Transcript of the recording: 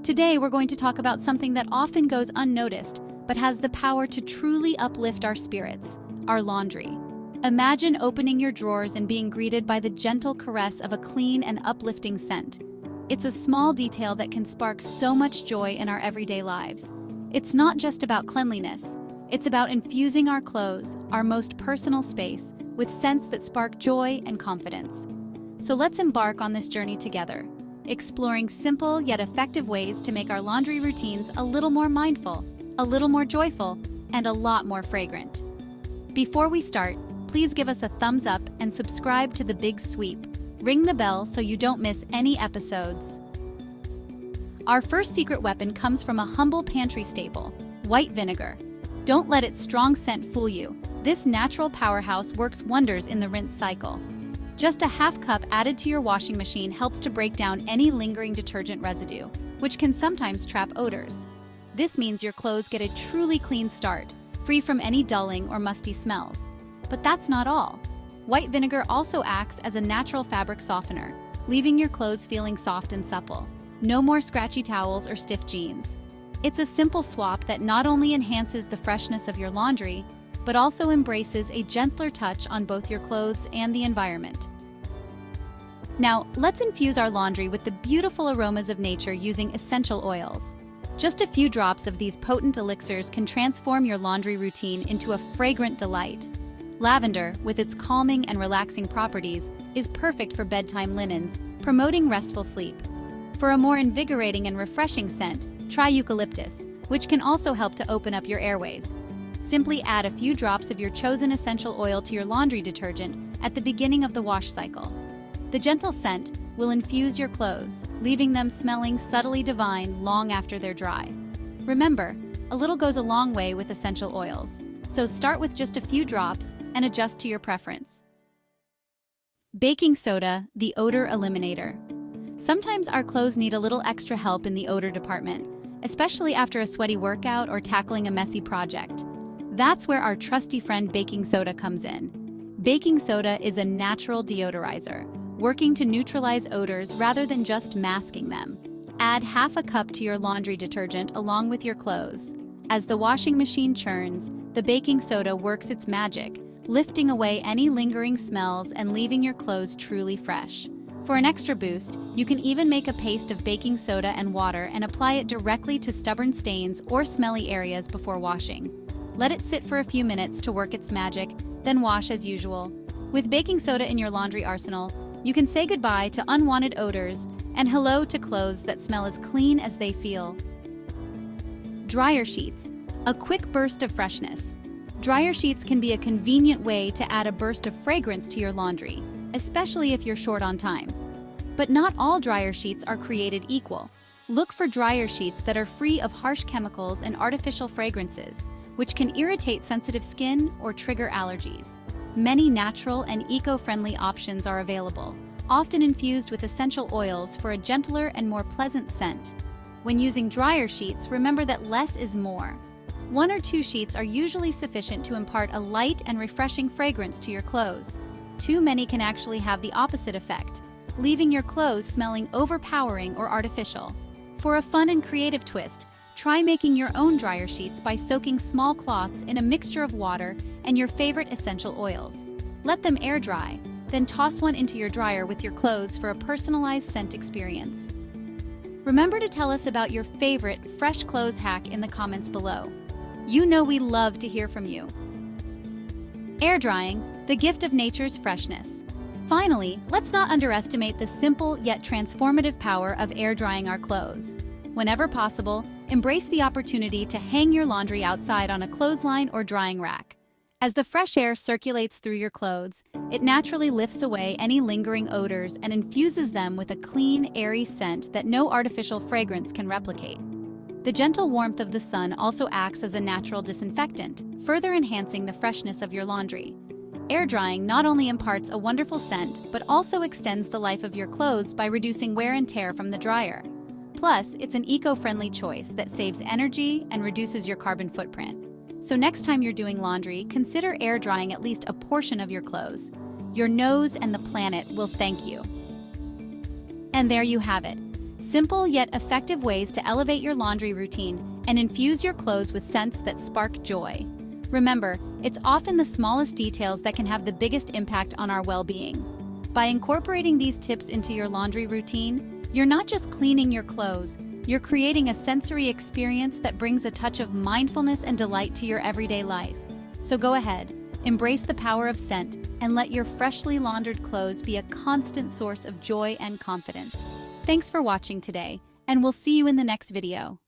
Today, we're going to talk about something that often goes unnoticed, but has the power to truly uplift our spirits: our laundry. Imagine opening your drawers and being greeted by the gentle caress of a clean and uplifting scent. It's a small detail that can spark so much joy in our everyday lives. It's not just about cleanliness. It's about infusing our clothes, our most personal space, with scents that spark joy and confidence. So let's embark on this journey together, exploring simple yet effective ways to make our laundry routines a little more mindful, a little more joyful, and a lot more fragrant. Before we start, please give us a thumbs up and subscribe to The Big Sweep. Ring the bell so you don't miss any episodes. Our first secret weapon comes from a humble pantry staple: white vinegar. Don't let its strong scent fool you. This natural powerhouse works wonders in the rinse cycle. Just a half cup added to your washing machine helps to break down any lingering detergent residue, which can sometimes trap odors. This means your clothes get a truly clean start, free from any dulling or musty smells. But that's not all. White vinegar also acts as a natural fabric softener, leaving your clothes feeling soft and supple. No more scratchy towels or stiff jeans. It's a simple swap that not only enhances the freshness of your laundry, but also embraces a gentler touch on both your clothes and the environment. Now, let's infuse our laundry with the beautiful aromas of nature using essential oils. Just a few drops of these potent elixirs can transform your laundry routine into a fragrant delight. Lavender, with its calming and relaxing properties, is perfect for bedtime linens, promoting restful sleep. For a more invigorating and refreshing scent, try eucalyptus, which can also help to open up your airways. Simply add a few drops of your chosen essential oil to your laundry detergent at the beginning of the wash cycle. The gentle scent will infuse your clothes, leaving them smelling subtly divine long after they're dry. Remember, a little goes a long way with essential oils, so start with just a few drops and adjust to your preference. Baking soda, the odor eliminator. Sometimes our clothes need a little extra help in the odor department, especially after a sweaty workout or tackling a messy project. That's where our trusty friend baking soda comes in. Baking soda is a natural deodorizer, working to neutralize odors rather than just masking them. Add half a cup to your laundry detergent along with your clothes. As the washing machine churns, the baking soda works its magic, lifting away any lingering smells and leaving your clothes truly fresh. For an extra boost, you can even make a paste of baking soda and water and apply it directly to stubborn stains or smelly areas before washing. Let it sit for a few minutes to work its magic, then wash as usual. With baking soda in your laundry arsenal, you can say goodbye to unwanted odors and hello to clothes that smell as clean as they feel. Dryer sheets, a quick burst of freshness. Dryer sheets can be a convenient way to add a burst of fragrance to your laundry, especially if you're short on time. But not all dryer sheets are created equal. Look for dryer sheets that are free of harsh chemicals and artificial fragrances, which can irritate sensitive skin or trigger allergies. Many natural and eco-friendly options are available, often infused with essential oils for a gentler and more pleasant scent. When using dryer sheets, remember that less is more. 1 or 2 sheets are usually sufficient to impart a light and refreshing fragrance to your clothes. Too many can actually have the opposite effect, leaving your clothes smelling overpowering or artificial. For a fun and creative twist, try making your own dryer sheets by soaking small cloths in a mixture of water and your favorite essential oils. Let them air dry, then toss one into your dryer with your clothes for a personalized scent experience. Remember to tell us about your favorite fresh clothes hack in the comments below. You know we love to hear from you. Air drying, the gift of nature's freshness. Finally, let's not underestimate the simple yet transformative power of air drying our clothes. Whenever possible, embrace the opportunity to hang your laundry outside on a clothesline or drying rack. As the fresh air circulates through your clothes, it naturally lifts away any lingering odors and infuses them with a clean, airy scent that no artificial fragrance can replicate. The gentle warmth of the sun also acts as a natural disinfectant, further enhancing the freshness of your laundry. Air drying not only imparts a wonderful scent, but also extends the life of your clothes by reducing wear and tear from the dryer. Plus, it's an eco-friendly choice that saves energy and reduces your carbon footprint. So next time you're doing laundry, consider air drying at least a portion of your clothes. Your nose and the planet will thank you. And there you have it. Simple yet effective ways to elevate your laundry routine and infuse your clothes with scents that spark joy. Remember, it's often the smallest details that can have the biggest impact on our well-being. By incorporating these tips into your laundry routine, you're not just cleaning your clothes, you're creating a sensory experience that brings a touch of mindfulness and delight to your everyday life. So go ahead, embrace the power of scent, and let your freshly laundered clothes be a constant source of joy and confidence. Thanks for watching today, and we'll see you in the next video.